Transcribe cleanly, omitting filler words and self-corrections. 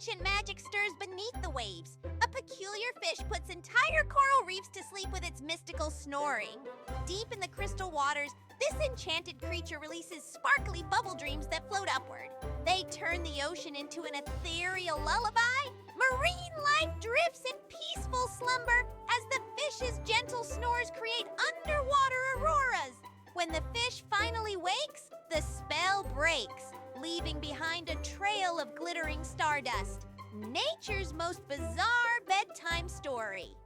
ancient magic stirs beneath the waves. A peculiar fish puts entire coral reefs to sleep with its mystical snoring. Deep in the crystal waters, this enchanted creature releases sparkly bubble dreams that float upward. They turn the ocean into an ethereal lullaby. Marine life drifts in peaceful slumber as the fish's gentle snores create underwater auroras. When the fish finally wakes, the spell breaks, leaving behind a trail of glittering stardust. Nature's most bizarre bedtime story.